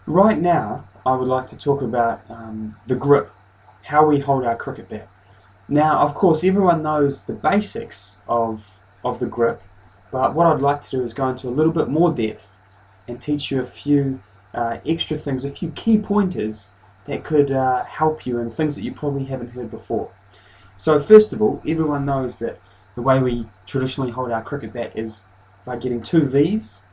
Right now, I would like to talk about the grip, how we hold our cricket bat. Now, of course, everyone knows the basics of the grip, but what I'd like to do is go into a little bit more depth and teach you a few extra things, a few key pointers that could help you and things that you probably haven't heard before. So first of all, everyone knows that the way we traditionally hold our cricket bat is by getting two V's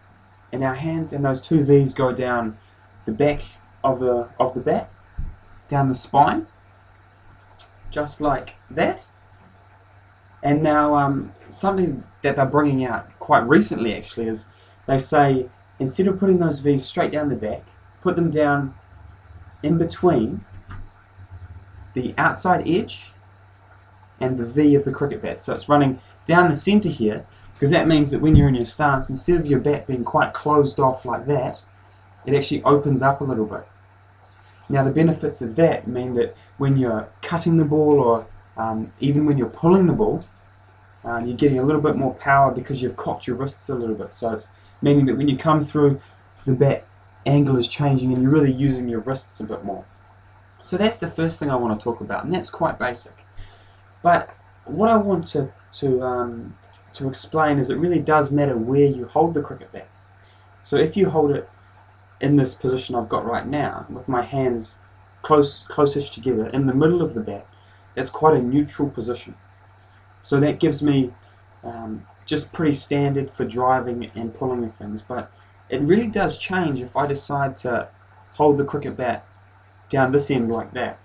in our hands, and those two V's go down the back of the bat, down the spine, just like that. And now something that they're bringing out quite recently actually is they say instead of putting those V's straight down the back, put them down in between the outside edge and the V of the cricket bat. So it's running down the centre here, because that means that when you're in your stance, instead of your bat being quite closed off like that, it actually opens up a little bit. Now the benefits of that mean that when you're cutting the ball, or even when you're pulling the ball, you're getting a little bit more power because you've cocked your wrists a little bit. So it's meaning that when you come through, the bat angle is changing and you're really using your wrists a bit more. So that's the first thing I want to talk about, and that's quite basic. But what I want to explain is it really does matter where you hold the cricket bat. So if you hold it in this position I've got right now, with my hands close-ish together in the middle of the bat, that's quite a neutral position. So that gives me just pretty standard for driving and pulling and things, but it really does change if I decide to hold the cricket bat down this end like that.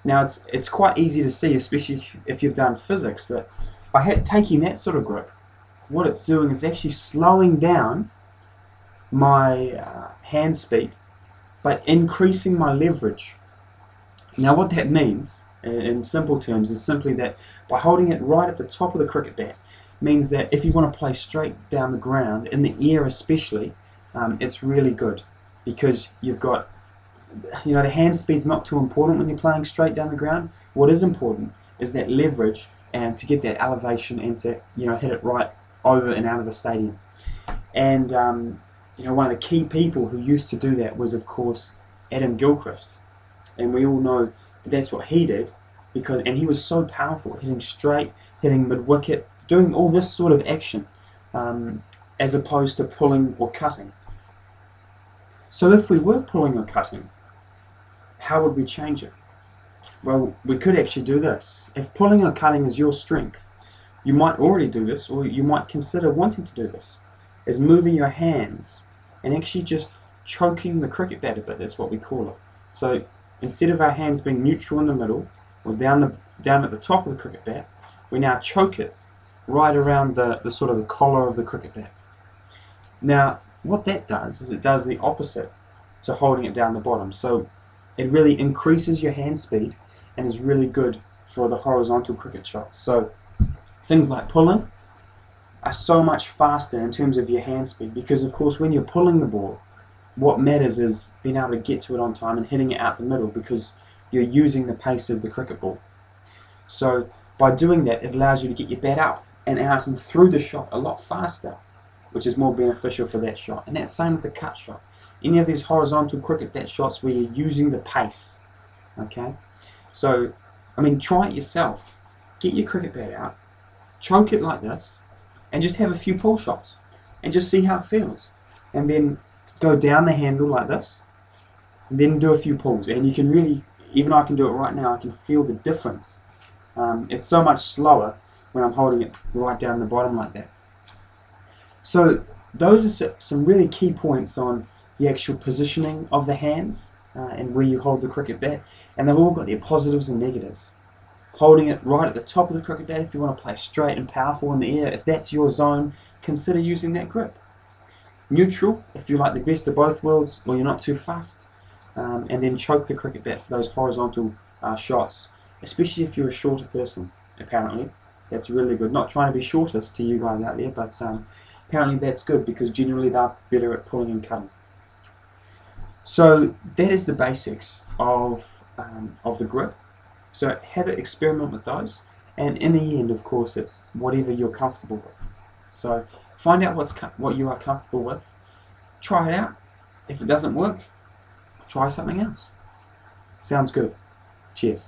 Now it's quite easy to see, especially if you've done physics, that by taking that sort of grip, what it's doing is actually slowing down my hand speed, but increasing my leverage. Now what that means, in simple terms, is simply that by holding it right at the top of the cricket bat, means that if you want to play straight down the ground, in the air especially, it's really good, because you've got, the hand speed's not too important when you're playing straight down the ground. What is important is that leverage, and to get that elevation and to hit it right over and out of the stadium. And one of the key people who used to do that was, of course, Adam Gilchrist, and we all know that that's what he did, and he was so powerful, hitting straight, hitting mid-wicket, doing all this sort of action, as opposed to pulling or cutting. So if we were pulling or cutting, how would we change it? Well, we could actually do this. If pulling or cutting is your strength, you might already do this, or you might consider wanting to do this, is moving your hands and actually just choking the cricket bat a bit. That's what we call it. So instead of our hands being neutral in the middle, or down at the top of the cricket bat, we now choke it right around the sort of the collar of the cricket bat. Now what that does is it does the opposite to holding it down the bottom. So it really increases your hand speed and is really good for the horizontal cricket shots. So things like pulling are so much faster in terms of your hand speed, because of course when you're pulling the ball, what matters is being able to get to it on time and hitting it out the middle, because you're using the pace of the cricket ball. So by doing that, it allows you to get your bat up and out and through the shot a lot faster, which is more beneficial for that shot. And that's same with the cut shot. Any of these horizontal cricket bat shots where you're using the pace. Okay? So, try it yourself. Get your cricket bat out, choke it like this, and just have a few pull shots, and just see how it feels. And then go down the handle like this, and then do a few pulls. And you can really, even I can do it right now, I can feel the difference. It's so much slower when I'm holding it right down the bottom like that. So those are some really key points on the actual positioning of the hands and where you hold the cricket bat, and they've all got their positives and negatives. Holding it right at the top of the cricket bat, if you want to play straight and powerful in the air, if that's your zone, consider using that grip. Neutral, if you like the best of both worlds, or you're not too fussed, and then choke the cricket bat for those horizontal shots, especially if you're a shorter person, apparently. That's really good. Not trying to be shortest to you guys out there, but apparently that's good, because generally they're better at pulling and cutting. So that is the basics of the grip. So have an experiment with those, and in the end, of course, it's whatever you're comfortable with. So find out what you are comfortable with, try it out, If it doesn't work, try something else. Sounds good. Cheers.